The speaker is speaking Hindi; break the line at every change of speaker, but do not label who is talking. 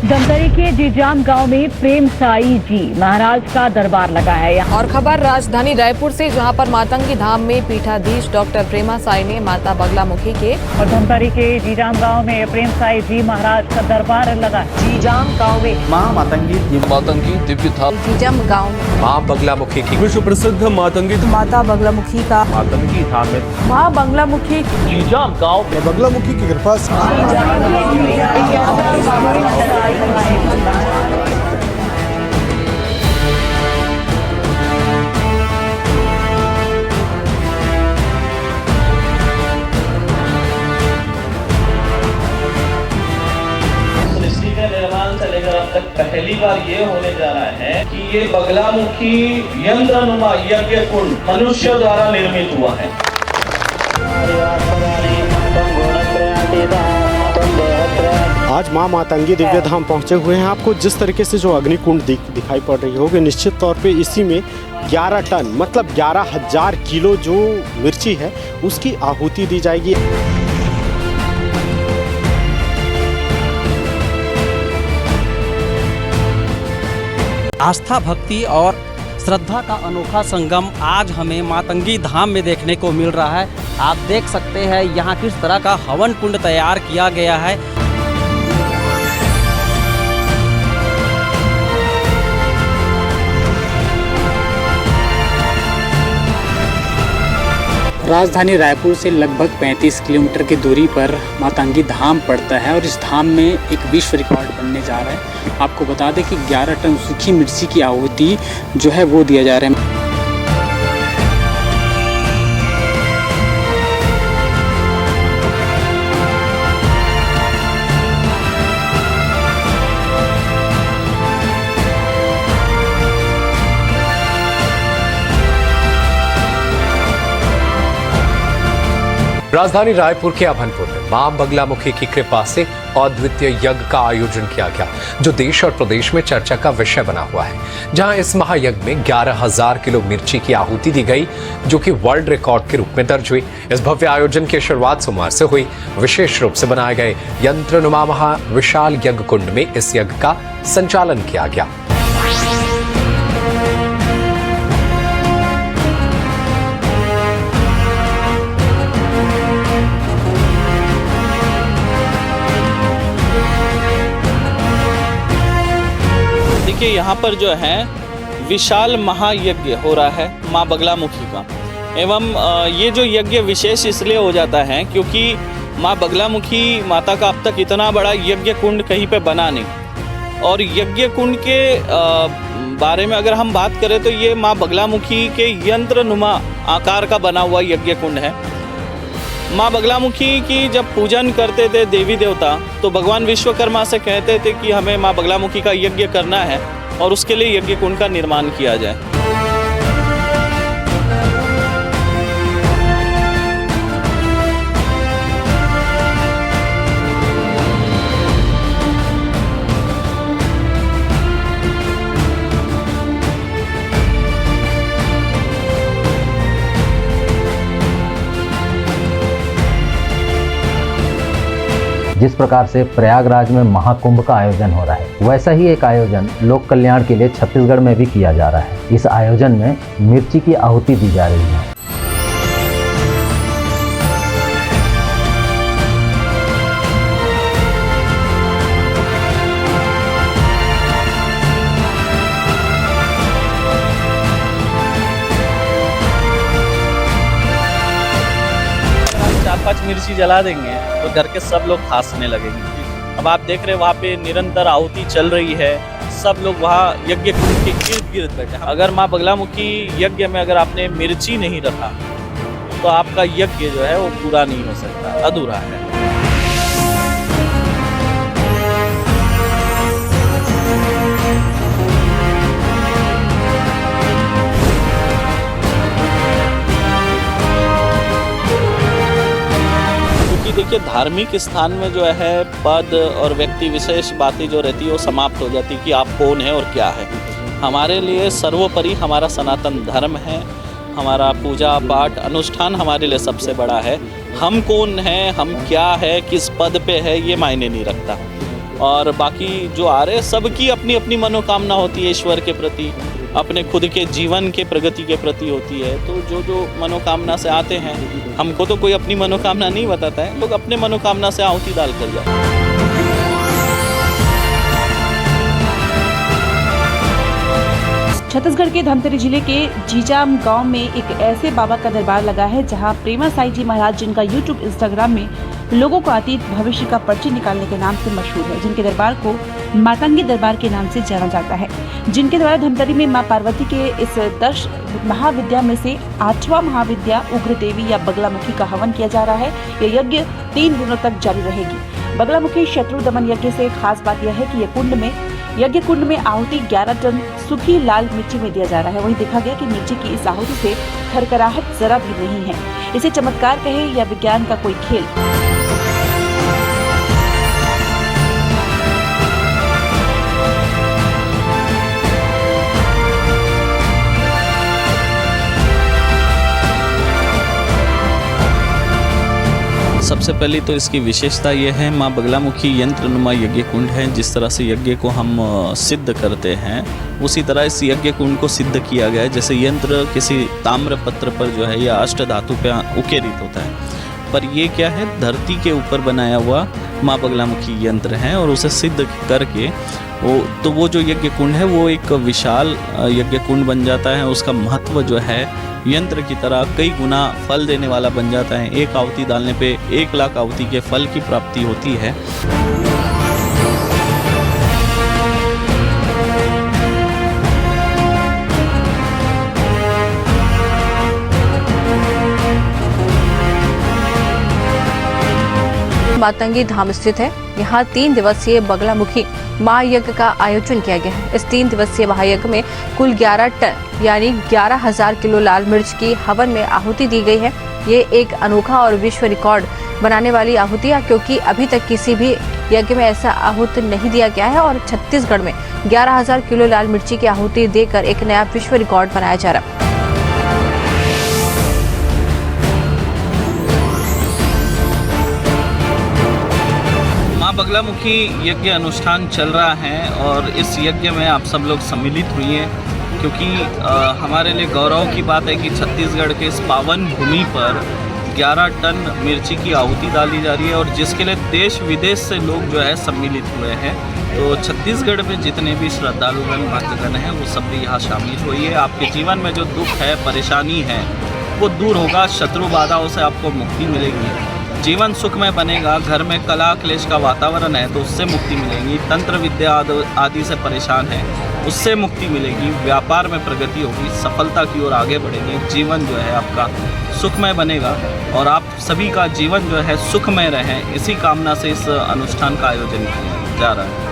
धमतरी के जीजाम गांव में प्रेम साई जी महाराज का दरबार लगा है।
और खबर राजधानी रायपुर से, जहां पर मातंगी धाम में पीठाधीश डॉक्टर प्रेमा साई ने माता बगलामुखी के
और धमतरी के जीजाम गांव में प्रेम साई जी महाराज का दरबार लगा।
जीजाम गांव में
मातंगी दिव्य धाम
जीजाम गांव में
माँ बगलामुखी की
विश्व प्रसिद्ध मातंगी
माता बगलामुखी का
मातंगी धाम में
माँ बगलामुखी
जीजाम गांव में
बगलामुखी की कृपा से
सृष्टि का निर्माण से लेकर अब तक पहली बार ये होने जा रहा है कि ये बगलामुखी यंत्रनुमा यज्ञ कुंड मनुष्य द्वारा निर्मित हुआ है।
आज माँ मातंगी दिव्य धाम पहुँचे हुए हैं। आपको जिस तरीके से जो अग्निकुंड दिखाई पड़ रही होगी, निश्चित तौर पे इसी में 11 टन मतलब 11,000 किलो जो मिर्ची है उसकी आहुति दी जाएगी।
आस्था, भक्ति और श्रद्धा का अनोखा संगम आज हमें मातंगी धाम में देखने को मिल रहा है। आप देख सकते हैं यहाँ किस तरह का हवन कुंड तैयार किया गया है।
राजधानी रायपुर से लगभग 35 किलोमीटर की दूरी पर मातंगी धाम पड़ता है और इस धाम में एक विश्व रिकॉर्ड बनने जा रहा है। आपको बता दें कि 11 टन सूखी मिर्ची की आहुति जो है वो दिया जा रहा है।
राजधानी रायपुर के अभनपुर में मां बगलामुखी की कृपा से अद्वितीय यज्ञ का आयोजन किया गया, जो देश और प्रदेश में चर्चा का विषय बना हुआ है। जहां इस महायज्ञ में 11,000 किलो मिर्ची की आहुति दी गई, जो कि वर्ल्ड रिकॉर्ड के रूप में दर्ज हुई। इस भव्य आयोजन की शुरुआत सोमवार से हुई। विशेष रूप से बनाए गए यंत्रनुमा महा विशाल यज्ञ कुंड में इस यज्ञ का संचालन किया गया।
देखिए, यहाँ पर जो है विशाल महायज्ञ हो रहा है माँ बगलामुखी का। एवं ये जो यज्ञ विशेष इसलिए हो जाता है क्योंकि माँ बगलामुखी माता का अब तक इतना बड़ा यज्ञ कुंड कहीं पे बना नहीं। और यज्ञ कुंड के बारे में अगर हम बात करें तो ये माँ बगलामुखी के यंत्रनुमा आकार का बना हुआ यज्ञ कुंड है। माँ बगलामुखी की जब पूजन करते थे देवी देवता, तो भगवान विश्वकर्मा से कहते थे कि हमें माँ बगलामुखी का यज्ञ करना है और उसके लिए यज्ञ कुंड का निर्माण किया जाए।
जिस प्रकार से प्रयागराज में महाकुंभ का आयोजन हो रहा है, वैसा ही एक आयोजन लोक कल्याण के लिए छत्तीसगढ़ में भी किया जा रहा है। इस आयोजन में मिर्ची की आहुति दी जा रही है।
पाँच मिर्ची जला देंगे तो घर के सब लोग खांसने लगेंगे। अब आप देख रहे हैं वहाँ पे निरंतर आहुति चल रही है, सब लोग वहाँ यज्ञ कुंड के इर्द गिर्द बैठे। अगर माँ बगलामुखी यज्ञ में अगर आपने मिर्ची नहीं रखा तो आपका यज्ञ जो है वो पूरा नहीं हो सकता, अधूरा है। देखिए, धार्मिक स्थान में जो है पद और व्यक्ति विशेष बातें जो रहती है वो समाप्त हो जाती कि आप कौन है और क्या है। हमारे लिए सर्वोपरि हमारा सनातन धर्म है, हमारा पूजा पाठ अनुष्ठान हमारे लिए सबसे बड़ा है। हम कौन हैं, हम क्या है, किस पद पे है, ये मायने नहीं रखता। और बाकी जो आ रहे सबकी अपनी अपनी मनोकामना होती है ईश्वर के प्रति, अपने खुद के जीवन के प्रगति के प्रति होती है। तो जो जो मनोकामना से आते हैं, हमको तो कोई अपनी मनोकामना नहीं बताता है, लोग अपने मनोकामना से आहुति डाल कर जाते हैं।
छत्तीसगढ़ के धमतरी जिले के जीजाम गांव में एक ऐसे बाबा का दरबार लगा है जहां प्रेमा साई जी महाराज, जिनका यूट्यूब इंस्टाग्राम में लोगों को अतीत भविष्य का पर्ची निकालने के नाम से मशहूर है, जिनके दरबार को मातंगी दरबार के नाम से जाना जाता है, जिनके द्वारा धमतरी में मां पार्वती के इस 10 महाविद्या में से 8वां महाविद्या उग्र देवी या बगलामुखी का हवन किया जा रहा है। यह यज्ञ 3 दिनों तक जारी रहेगी। बगलामुखी शत्रु दमन यज्ञ से खास बात यह है कि यज्ञ कुंड में आहुति 11 टन सूखी लाल मिट्टी में दिया जा रहा है। वहीं देखा गया कि मिट्टी की इस आहुति से खरखराहट जरा भी नहीं है। इसे चमत्कार कहे या विज्ञान का कोई खेल।
सबसे पहले तो इसकी विशेषता ये है, माँ बगलामुखी यंत्रनुमा यज्ञ कुंड है। जिस तरह से यज्ञ को हम सिद्ध करते हैं, उसी तरह इस यज्ञ कुंड को सिद्ध किया गया है। जैसे यंत्र किसी ताम्र पत्र पर जो है या अष्ट धातु पे उकेरित होता है, पर ये क्या है, धरती के ऊपर बनाया हुआ माँ बगलामुखी यंत्र है और उसे सिद्ध करके वो जो यज्ञ कुंड है वो एक विशाल यज्ञ कुंड बन जाता है। उसका महत्व जो है यंत्र की तरह कई गुना फल देने वाला बन जाता है। एक आहुति डालने पे 1 लाख आहुति के फल की प्राप्ति होती है।
मातंगी धाम स्थित है। यहाँ 3 दिवसीय बगलामुखी महायज्ञ का आयोजन किया गया है। इस 3 दिवसीय महायज्ञ में कुल 11 टन यानी 11,000 किलो लाल मिर्च की हवन में आहुति दी गई है। ये एक अनोखा और विश्व रिकॉर्ड बनाने वाली आहुति है, क्योंकि अभी तक किसी भी यज्ञ में ऐसा आहुति नहीं दिया गया है और छत्तीसगढ़ में 11,000 किलो लाल मिर्ची की आहुति देकर एक नया विश्व रिकॉर्ड बनाया जा रहा है।
बगलामुखी यज्ञ अनुष्ठान चल रहा है और इस यज्ञ में आप सब लोग सम्मिलित हुई हैं, क्योंकि हमारे लिए गौरव की बात है कि छत्तीसगढ़ के इस पावन भूमि पर 11 टन मिर्ची की आहुति डाली जा रही है और जिसके लिए देश विदेश से लोग जो है सम्मिलित हुए हैं। तो छत्तीसगढ़ में जितने भी श्रद्धालुगण भक्तगण हैं वो सब भी यहाँ शामिल हुई है। आपके जीवन में जो दुख है, परेशानी है, वो दूर होगा। शत्रु बाधाओं से आपको मुक्ति मिलेगी, जीवन सुखमय बनेगा। घर में कला क्लेश का वातावरण है तो उससे मुक्ति मिलेगी। तंत्र विद्या आदि से परेशान है, उससे मुक्ति मिलेगी। व्यापार में प्रगति होगी, सफलता की ओर आगे बढ़ेंगे। जीवन जो है आपका सुखमय बनेगा और आप सभी का जीवन जो है सुखमय रहे, इसी कामना से इस अनुष्ठान का आयोजन किया जा रहा है।